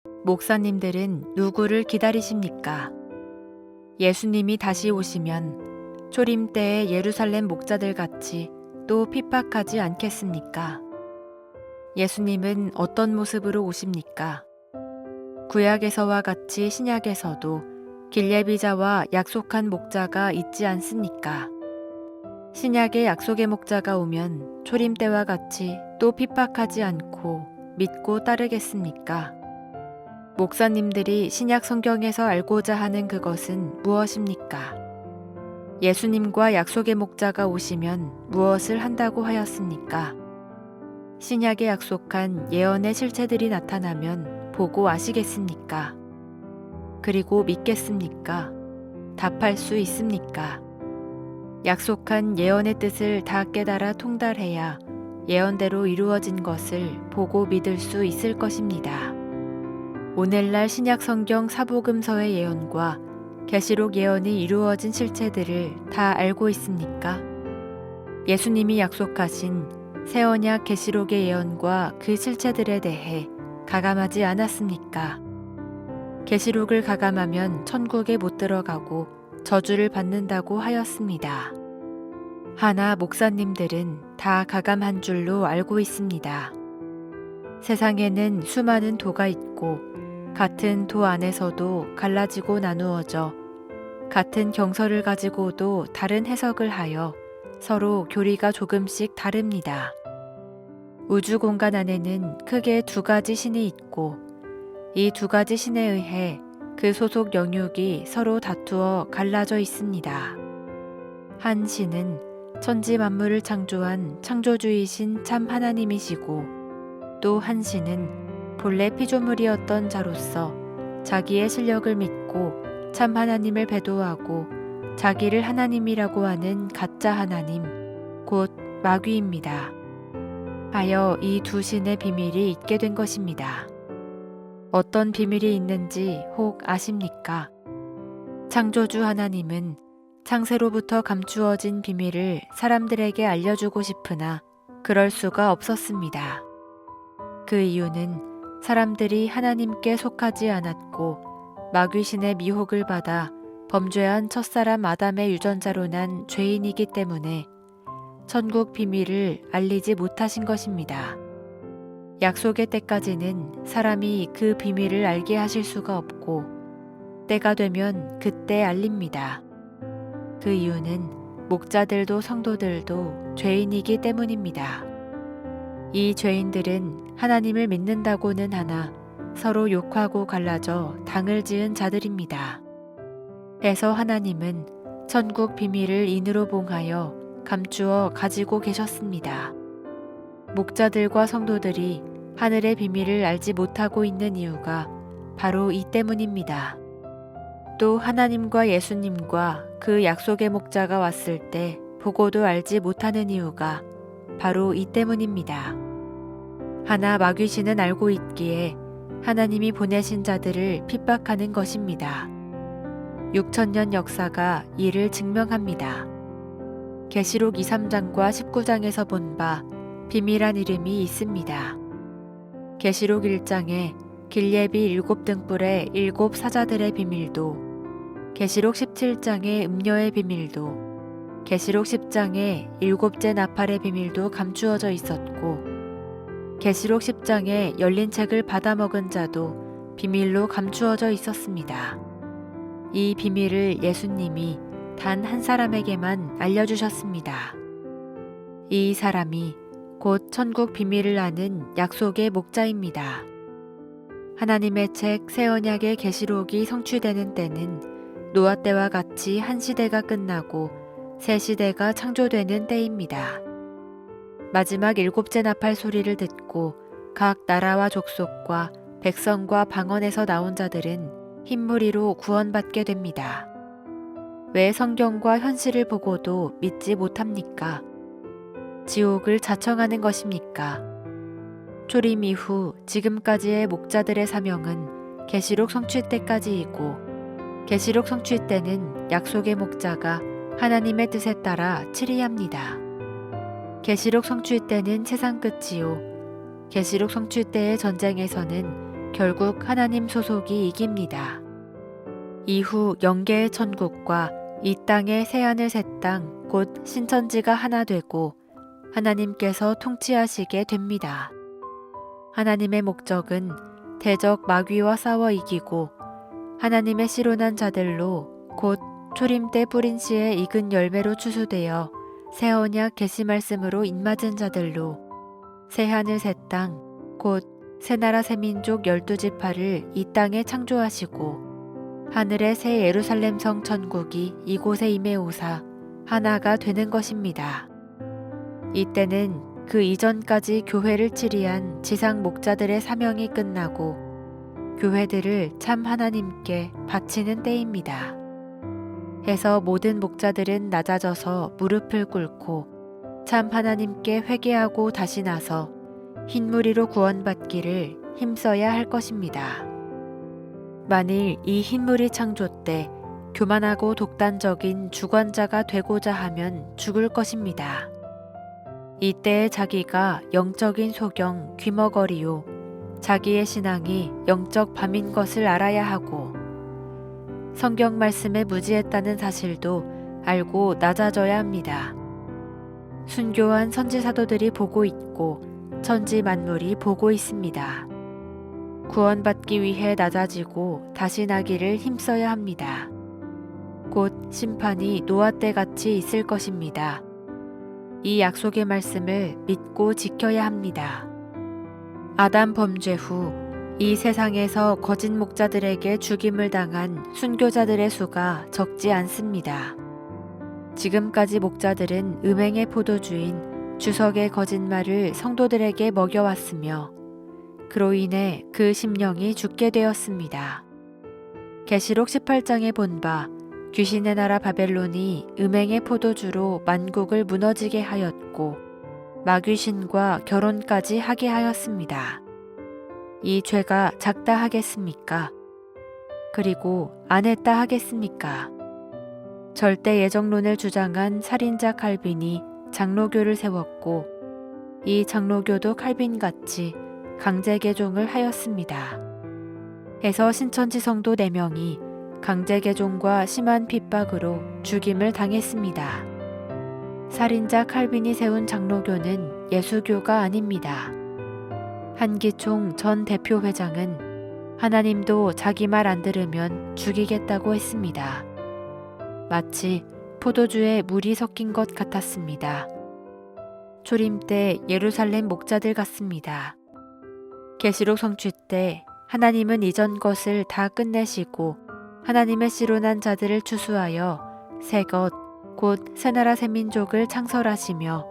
목사님들은 누구를 기다리십니까? 예수님이 다시 오시면 초림 때의 예루살렘 목자들 같이 또 핍박하지 않겠습니까? 예수님은 어떤 모습으로 오십니까? 구약에서와 같이 신약에서도 길레비자와 약속한 목자가 있지 않습니까? 신약의 약속의 목자가 오면 초림 때와 같이 또 핍박하지 않고 믿고 따르겠습니까? 목사님들이 신약 성경에서 알고자 하는 그것은 무엇입니까? 예수님과 약속의 목자가 오시면 무엇을 한다고 하였습니까? 신약에 약속한 예언의 실체들이 나타나면 보고 아시겠습니까? 그리고 믿겠습니까? 답할 수 있습니까? 약속한 예언의 뜻을 다 깨달아 통달해야 예언대로 이루어진 것을 보고 믿을 수 있을 것입니다. 오늘날 신약 성경 사복음서의 예언과 계시록 예언이 이루어진 실체들을 다 알고 있습니까? 예수님이 약속하신 새 언약 계시록의 예언과 그 실체들에 대해 가감하지 않았습니까? 계시록을 가감하면 천국에 못 들어가고 저주를 받는다고 하였습니다. 하나 목사님들은 다 가감한 줄로 알고 있습니다. 세상에는 수많은 도가 있고 같은 도 안에서도 갈라지고 나누어져 같은 경서를 가지고도 다른 해석을 하여 서로 교리가 조금씩 다릅니다. 우주 공간 안에는 크게 두 가지 신이 있고 이 두 가지 신에 의해 그 소속 영역이 서로 다투어 갈라져 있습니다. 한 신은 천지 만물을 창조한 창조주이신 참 하나님이시고 또 한 신은 본래 피조물이었던 자로서 자기의 실력을 믿고 참 하나님을 배도하고 자기를 하나님이라고 하는 가짜 하나님, 곧 마귀입니다. 하여 이 두 신의 비밀이 있게 된 것입니다. 어떤 비밀이 있는지 혹 아십니까? 창조주 하나님은 창세로부터 감추어진 비밀을 사람들에게 알려주고 싶으나 그럴 수가 없었습니다. 그 이유는 사람들이 하나님께 속하지 않았고 마귀신의 미혹을 받아 범죄한 첫사람 아담의 유전자로 난 죄인이기 때문에 천국 비밀을 알리지 못하신 것입니다. 약속의 때까지는 사람이 그 비밀을 알게 하실 수가 없고 때가 되면 그때 알립니다. 그 이유는 목자들도 성도들도 죄인이기 때문입니다. 이 죄인들은 하나님을 믿는다고는 하나 서로 욕하고 갈라져 당을 지은 자들입니다. 그래서 하나님은 천국 비밀을 인으로 봉하여 감추어 가지고 계셨습니다. 목자들과 성도들이 하늘의 비밀을 알지 못하고 있는 이유가 바로 이 때문입니다. 또 하나님과 예수님과 그 약속의 목자가 왔을 때 보고도 알지 못하는 이유가 바로 이 때문입니다. 하나 마귀신은 알고 있기에 하나님이 보내신 자들을 핍박하는 것입니다. 6천년 역사가 이를 증명합니다. 계시록 2, 3장과 19장에서 본 바 비밀한 이름이 있습니다. 계시록 1장에 길예비 7등불의 7 사자들의 비밀도, 계시록 17장의 음녀의 비밀도, 계시록 10장에 7째 나팔의 비밀도 감추어져 있었고 계시록 10장에 열린 책을 받아먹은 자도 비밀로 감추어져 있었습니다. 이 비밀을 예수님이 단 한 사람에게만 알려주셨습니다. 이 사람이 곧 천국 비밀을 아는 약속의 목자입니다. 하나님의 책 새 언약의 계시록이 성취되는 때는 노아 때와 같이 한 시대가 끝나고 새 시대가 창조되는 때입니다. 마지막 7째 나팔 소리를 듣고 각 나라와 족속과 백성과 방언에서 나온 자들은 흰무리로 구원받게 됩니다. 왜 성경과 현실을 보고도 믿지 못합니까? 지옥을 자청하는 것입니까? 초림 이후 지금까지의 목자들의 사명은 계시록 성취 때까지이고 계시록 성취 때는 약속의 목자가 하나님의 뜻에 따라 치리합니다. 계시록 성취 때는 세상 끝이요 계시록 성취 때의 전쟁에서는 결국 하나님 소속이 이깁니다. 이후 영계의 천국과 이 땅의 새하늘 새 땅, 곧 신천지가 하나 되고 하나님께서 통치하시게 됩니다. 하나님의 목적은 대적 마귀와 싸워 이기고 하나님의 씨로 난 자들로 곧 초림 때 뿌린 씨의 익은 열매로 추수되어 새 언약 계시 말씀으로 입맞은 자들로 새하늘 새 땅, 곧 새나라 새민족 12지파를 이 땅에 창조하시고 하늘의 새 예루살렘 성 천국이 이곳에 임해오사 하나가 되는 것입니다. 이때는 그 이전까지 교회를 치리한 지상 목자들의 사명이 끝나고 교회들을 참 하나님께 바치는 때입니다. 해서 모든 목자들은 낮아져서 무릎을 꿇고 참 하나님께 회개하고 다시 나서 흰무리로 구원받기를 힘써야 할 것입니다. 만일 이 흰무리 창조 때 교만하고 독단적인 주관자가 되고자 하면 죽을 것입니다. 이때에 자기가 영적인 소경 귀머거리요 자기의 신앙이 영적 밤인 것을 알아야 하고 성경 말씀에 무지했다는 사실도 알고 낮아져야 합니다. 순교한 선지 사도들이 보고 있고 천지 만물이 보고 있습니다. 구원받기 위해 낮아지고 다시 나기를 힘써야 합니다. 곧 심판이 노아 때 같이 있을 것입니다. 이 약속의 말씀을 믿고 지켜야 합니다. 아담 범죄 후 이 세상에서 거짓 목자들에게 죽임을 당한 순교자들의 수가 적지 않습니다. 지금까지 목자들은 음행의 포도주인 주석의 거짓말을 성도들에게 먹여왔으며 그로 인해 그 심령이 죽게 되었습니다. 계시록 18장에 본 바 귀신의 나라 바벨론이 음행의 포도주로 만국을 무너지게 하였고 마귀신과 결혼까지 하게 하였습니다. 이 죄가 작다 하겠습니까? 그리고 안 했다 하겠습니까? 절대 예정론을 주장한 살인자 칼빈이 장로교를 세웠고 이 장로교도 칼빈같이 강제개종을 하였습니다. 해서 신천지 성도 4명이 강제개종과 심한 핍박으로 죽임을 당했습니다. 살인자 칼빈이 세운 장로교는 예수교가 아닙니다. 한기총 전 대표 회장은 하나님도 자기 말 안 들으면 죽이겠다고 했습니다. 마치 포도주에 물이 섞인 것 같았습니다. 초림 때 예루살렘 목자들 같습니다. 계시록 성취 때 하나님은 이전 것을 다 끝내시고 하나님의 씨로 난 자들을 추수하여 새 것, 곧 새나라 새민족을 창설하시며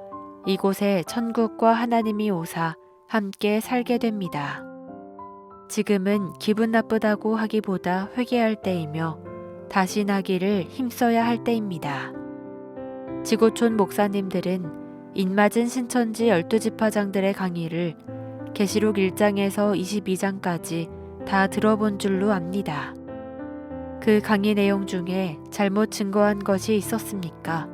이곳에 천국과 하나님이 오사 함께 살게 됩니다. 지금은 기분 나쁘다고 하기보다 회개할 때이며 다시 나기를 힘써야 할 때입니다. 지구촌 목사님들은 입맞은 신천지 12지파장들의 강의를 계시록 1장에서 22장까지 다 들어본 줄로 압니다. 그 강의 내용 중에 잘못 증거한 것이 있었습니까?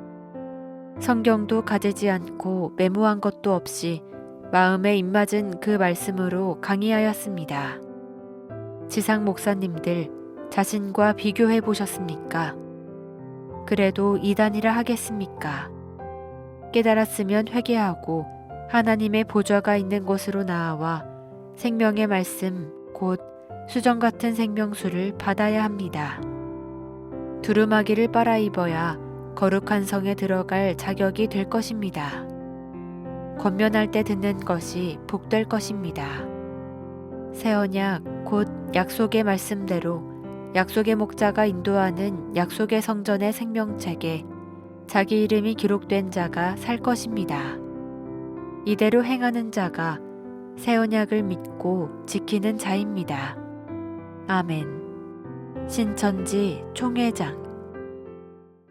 성경도 가지지 않고 메모한 것도 없이 마음에 입맞은 그 말씀으로 강의하였습니다. 지상 목사님들 자신과 비교해 보셨습니까? 그래도 이단이라 하겠습니까? 깨달았으면 회개하고 하나님의 보좌가 있는 곳으로 나아와 생명의 말씀 곧 수정 같은 생명수를 받아야 합니다. 두루마기를 빨아입어야 거룩한 성에 들어갈 자격이 될 것입니다. 권면할 때 듣는 것이 복될 것입니다. 새 언약 곧 약속의 말씀대로 약속의 목자가 인도하는 약속의 성전의 생명책에 자기 이름이 기록된 자가 살 것입니다. 이대로 행하는 자가 새 언약을 믿고 지키는 자입니다. 아멘. 신천지 총회장